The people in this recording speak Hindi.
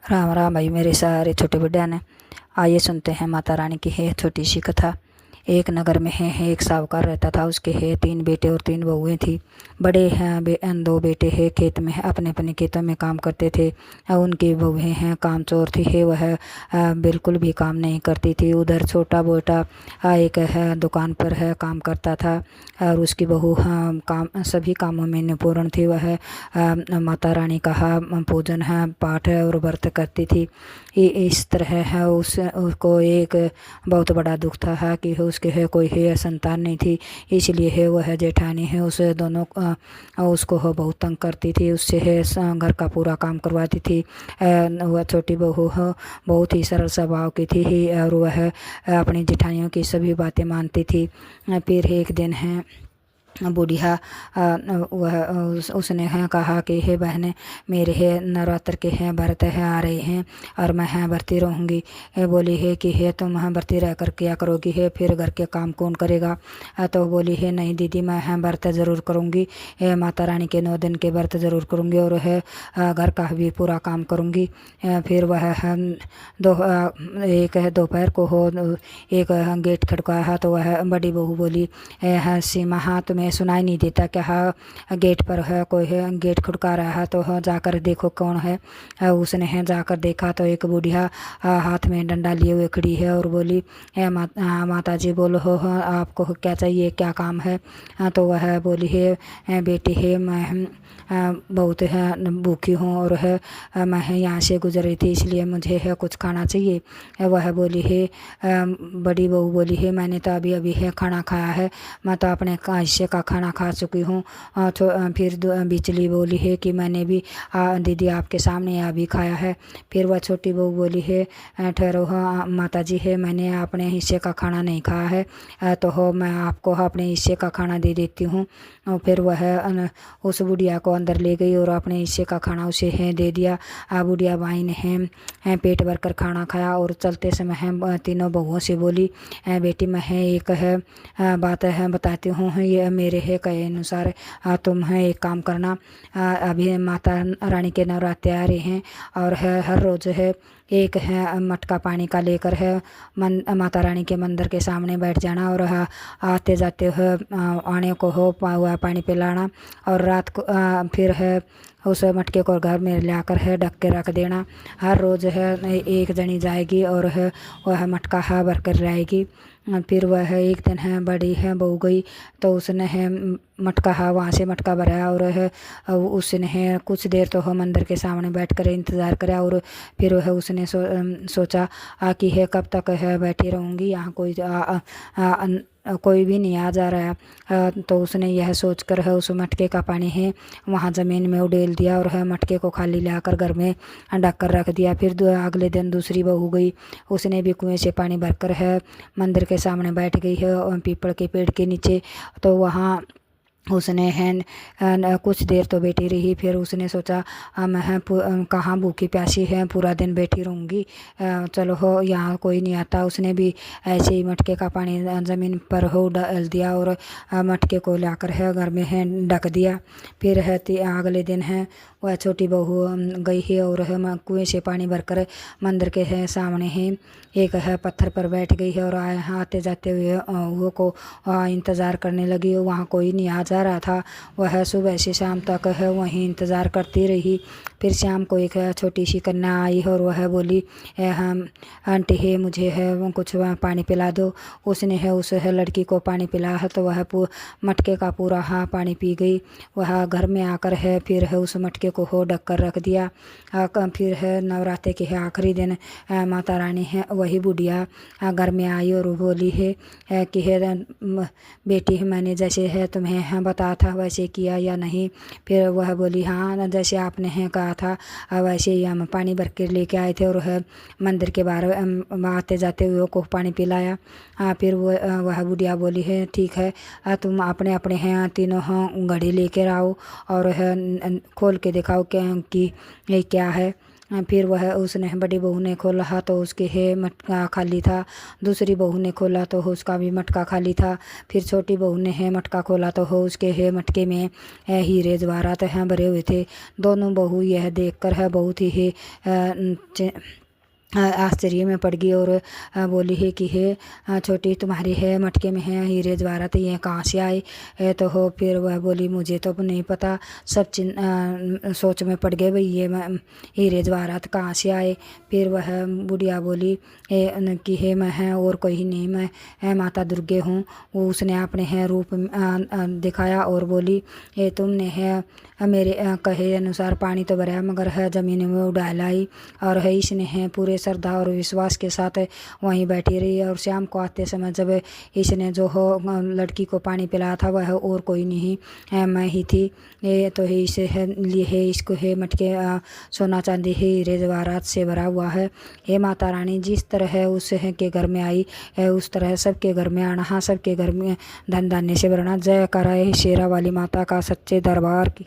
राम राम भाई मेरे सारे छोटे बड़े ने। आइए सुनते हैं माता रानी की है छोटी सी कथा। एक नगर में है एक साहूकार रहता था। उसके है 3 बेटे और 3 बहुएं थी। बड़े हैं 2 बेटे है खेत में है अपने अपने खेतों में काम करते थे। उनकी बहुएं हैं कामचोर थी है। वह बिल्कुल भी काम नहीं करती थी। उधर छोटा बेटा एक है दुकान पर है काम करता था और उसकी बहू काम सभी कामों में निपुण थी। वह माता रानी का पूजन है पाठ है और व्रत करती थी। इस तरह है उसको एक बहुत बड़ा दुख था है कि उसके है कोई है संतान नहीं थी। इसलिए है वह जेठानी है उस दोनों उसको हो बहुत तंग करती थी। उससे है घर का पूरा काम करवाती थी। वह छोटी बहू हो बहुत ही सरल स्वभाव की थी ही और वह अपनी जेठानियों की सभी बातें मानती थी। फिर एक दिन है बूढ़िया वह उसने है कहा कि हे बहनें मेरे है नवरात्र के हैं व्रत है आ रहे हैं और मैं है भरती रहूँगी। बोली है कि है तुम है भरती रह कर क्या करोगी है फिर घर के काम कौन करेगा। तो बोली है नहीं दीदी मैं है व्रत ज़रूर करूँगी। माता रानी के 9 दिन के व्रत ज़रूर करूँगी और है घर का भी पूरा काम करूँगी। फिर वह एक है दोपहर को हो एक गेट खड़काया तो वह बड़ी बहू बोली है सीमा हाँ तुम्हें सुनाई नहीं देता क्या। हाँ गेट पर है कोई है गेट खड़का रहा है तो हाँ जाकर देखो कौन है। उसने है जाकर देखा तो एक बुढ़िया हाथ में डंडा लिए हुए खड़ी है और बोली माता जी बोलो हो हाँ आपको क्या चाहिए क्या काम है। तो वह बोली है बेटी है मैं बहुत है भूखी हूँ और है मैं यहाँ से गुजर रही थी इसलिए मुझे है कुछ खाना चाहिए। वह बोली है बड़ी बहू बोली है मैंने तो अभी अभी है खाना खाया है मैं तो अपने हिस्से का खाना खा चुकी हूँ। फिर बिचली बोली है कि मैंने भी दीदी आपके सामने अभी खाया है। फिर वह छोटी बहू बोली है ठहरो हाँ माता जी है मैंने अपने हिस्से का खाना नहीं खाया है तो हो मैं आपको अपने हिस्से का खाना दे देती हूँ। और फिर वह उस बुढ़िया को अंदर ले गई और अपने हिस्से का खाना उसे है दे दिया। बुढ़िया बाई ने है पेट भर कर खाना खाया और चलते समय है तीनों बहुओं से बोली बेटी मैं है एक है बात है बताती हूँ ये मेरे है कहे अनुसार तुम है एक काम करना। अभी माता रानी के नवरात्रे आ रहे हैं और है हर रोज़ है एक है मटका पानी का लेकर है माता रानी के मंदिर के सामने बैठ जाना और आते जाते हो आने को हो हुआ पानी पिलाना और रात को फिर है उस मटके को घर में लाकर है ढक के रख देना। हर रोज़ है एक जनी जाएगी और है वह मटका भर कर लाएगी। फिर वह एक दिन है बड़ी है बहू गई तो उसने है मटका वहाँ से मटका भराया और है उसने है कुछ देर तो मंदिर के सामने बैठ कर इंतज़ार करा और फिर वह उसने सोचा कि है कब तक है बैठी रहूँगी यहाँ कोई भी नहीं आ जा रहा है। तो उसने यह सोचकर है उस मटके का पानी है वहाँ ज़मीन में उड़ेल दिया और है मटके को खाली लाकर घर में ढक कर रख दिया। फिर अगले दिन दूसरी बहू गई उसने भी कुएं से पानी भरकर है मंदिर के सामने बैठ गई है पीपल के पेड़ के नीचे। तो वहाँ उसने है कुछ देर तो बैठी रही। फिर उसने सोचा मैं कहाँ भूखी प्यासी है पूरा दिन बैठी रहूँगी चलो हो यहाँ कोई नहीं आता। उसने भी ऐसे ही मटके का पानी ज़मीन पर हो डाल दिया और मटके को लाकर है घर में है ढक दिया। फिर है अगले दिन है वह छोटी बहू गई है और है कुएं से पानी भरकर मंदिर के है सामने है एक है पत्थर पर बैठ गई है और आते जाते हुए वो को इंतज़ार करने लगी। वहाँ कोई नहीं आ जा रहा था। वह सुबह से शाम तक है वहीं इंतज़ार करती रही। फिर शाम को एक छोटी सी कन्या आई और वह बोली हम आंटी है मुझे है कुछ पानी पिला दो। उसने है उस लड़की को पानी पिलाया है तो वह मटके का पूरा पानी पी गई। वह घर में आकर है फिर है उस मटके को हो ढक कर रख दिया। फिर है नवरात्रे के है आखिरी दिन माता रानी है वही बुढ़िया घर में आई और बोली है कि है बेटी मैंने जैसे है तुम्हें बताया था वैसे किया या नहीं। फिर वह बोली हाँ जैसे आपने है कहा था वैसे ही हम पानी भर के लेके आए थे और है मंदिर के बाहर आते जाते हुए को पानी पिलाया। फिर वह बुढ़िया बोली है ठीक है तुम अपने अपने हैं तीनों घड़ी लेकर आओ और है खोल के दिखाओ कि ये क्या है। फिर वह उसने बड़ी बहू ने खोला तो उसके है मटका खाली था। दूसरी बहू ने खोला तो हो उसका भी मटका खाली था। फिर छोटी बहू ने है मटका खोला तो हो उसके है मटके में हीरे जवाहरात हैं भरे हुए थे। दोनों बहू यह देखकर है बहुत ही आश्चर्य में पड़ गई और बोली है कि है छोटी तुम्हारे है मटके में है हीरे जवाहरात ये कहाँ से आए तो हो। फिर वह बोली मुझे तो नहीं पता। सब सोच में पड़ गए भाई ये हीरे जवाहरात कहाँ से आए। फिर वह बुढ़िया बोली कि है मैं है और कोई नहीं, मैं माता दुर्गे हूँ। वो उसने अपने है रूप दिखाया और बोली तुमने है मेरे कहे अनुसार पानी तो भरा मगर है ज़मीन में उड़ा लाई। और है इसने है पूरे श्रद्धा और विश्वास के साथ वहीं बैठी रही। और शाम को आते समय जब इसने जो हो लड़की को पानी पिलाया था वह और कोई नहीं मैं ही थी। ये तो है इसे है लिए है इसको है मटके सोना चांदी है हीरे जवाहरात से भरा हुआ है। हे माता रानी जिस तरह है उस के घर में आई है उस तरह सबके घर में आना, हाँ सबके घर में धन धान्य से भरना। जय कराए शेरा वाली माता का सच्चे दरबार की।